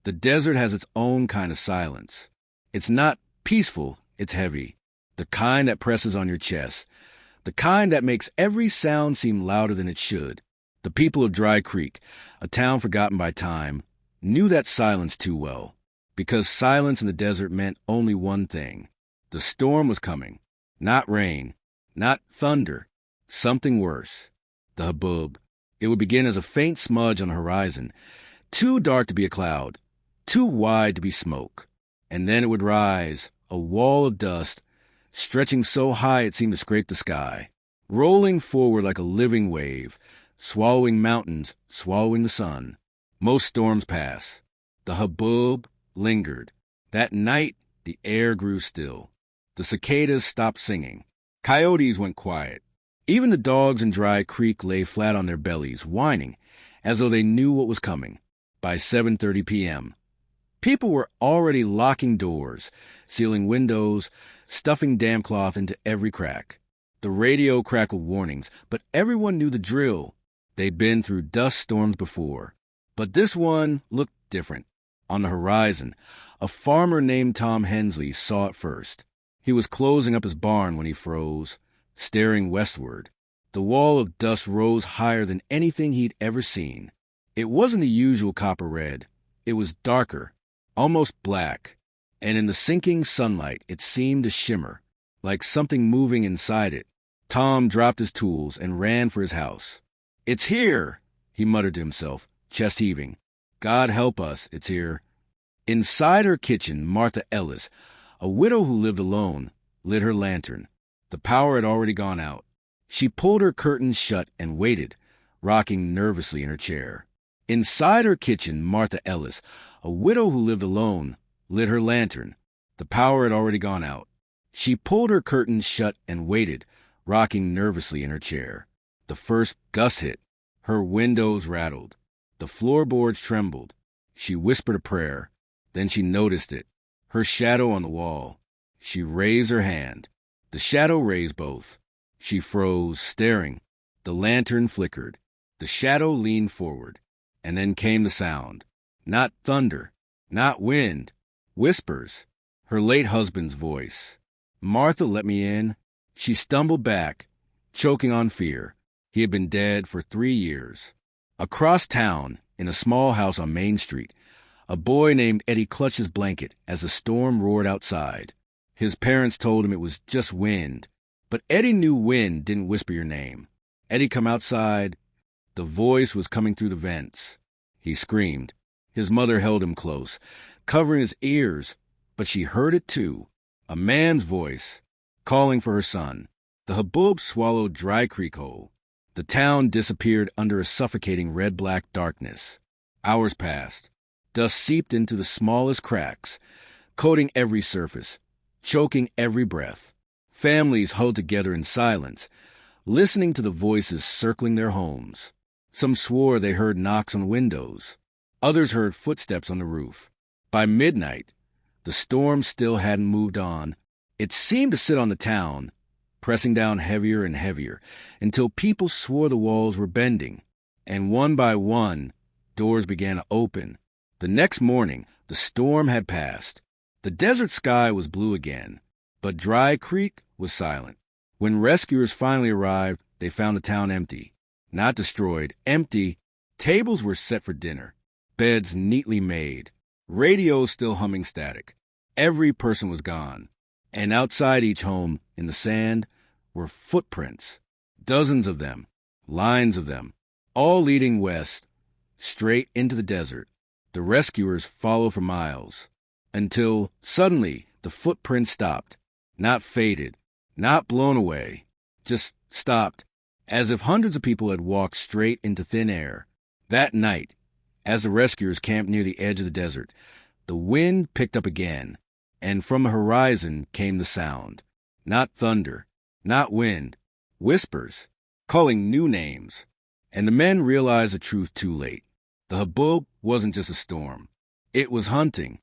The desert has its own kind of silence. It's not peaceful, it's heavy. The kind that presses on your chest. The kind that makes every sound seem louder than it should. The people of Dry Creek, a town forgotten by time, knew that silence too well. Because silence in the desert meant only one thing. The storm was coming. Not rain. Not thunder. Something worse. The HABOOB. It would begin as a faint smudge on the horizon. Too dark to be a cloud. Too wide to be smoke. And then it would rise, a wall of dust, stretching so high it seemed to scrape the sky, rolling forward like a living wave, swallowing mountains, swallowing the sun. Most storms pass. The HABOOB lingered. That night, the air grew still. The cicadas stopped singing. Coyotes went quiet. Even the dogs in Dry Creek lay flat on their bellies, whining, as though they knew what was coming. By 7:30 p.m., people were already locking doors, sealing windows, stuffing damp cloth into every crack. The radio crackled warnings, but everyone knew the drill. They'd been through dust storms before. But this one looked different. On the horizon, a farmer named Tom Hensley saw it first. He was closing up his barn when he froze, staring westward. The wall of dust rose higher than anything he'd ever seen. It wasn't the usual copper red. It was darker, almost black, and in the sinking sunlight it seemed to shimmer, like something moving inside it. Tom dropped his tools and ran for his house. "It's here," he muttered to himself, chest heaving. "God help us, it's here." Inside her kitchen, Martha Ellis, a widow who lived alone, lit her lantern. The power had already gone out. She pulled her curtains shut and waited, rocking nervously in her chair. Inside her kitchen, Martha Ellis, a widow who lived alone, lit her lantern. The power had already gone out. She pulled her curtains shut and waited, rocking nervously in her chair. The first gust hit. Her windows rattled. The floorboards trembled. She whispered a prayer. Then she noticed it. Her shadow on the wall. She raised her hand. The shadow raised both. She froze, staring. The lantern flickered. The shadow leaned forward. And then came the sound. Not thunder. Not wind. Whispers. Her late husband's voice. "Martha, let me in." She stumbled back, choking on fear. He had been dead for 3 years. Across town, in a small house on Main Street, a boy named Eddie clutched his blanket as the storm roared outside. His parents told him it was just wind. But Eddie knew wind didn't whisper your name. "Eddie, come outside." The voice was coming through the vents. He screamed. His mother held him close, covering his ears, but she heard it too. A man's voice, calling for her son. The HABOOB swallowed Dry Creek whole. The town disappeared under a suffocating red-black darkness. Hours passed. Dust seeped into the smallest cracks, coating every surface, choking every breath. Families huddled together in silence, listening to the voices circling their homes. Some swore they heard knocks on windows. Others heard footsteps on the roof. By midnight, the storm still hadn't moved on. It seemed to sit on the town, pressing down heavier and heavier, until people swore the walls were bending. And one by one, doors began to open. The next morning, the storm had passed. The desert sky was blue again, but Dry Creek was silent. When rescuers finally arrived, they found the town empty. Not destroyed, empty. Tables were set for dinner, beds neatly made, radios still humming static. Every person was gone. And outside each home, in the sand, were footprints. Dozens of them, lines of them, all leading west, straight into the desert. The rescuers followed for miles, until suddenly the footprints stopped. Not faded, not blown away, just stopped, as if hundreds of people had walked straight into thin air. That night, as the rescuers camped near the edge of the desert, the wind picked up again, and from the horizon came the sound. Not thunder, not wind, whispers, calling new names. And the men realized the truth too late. The HABOOB wasn't just a storm. It was hunting.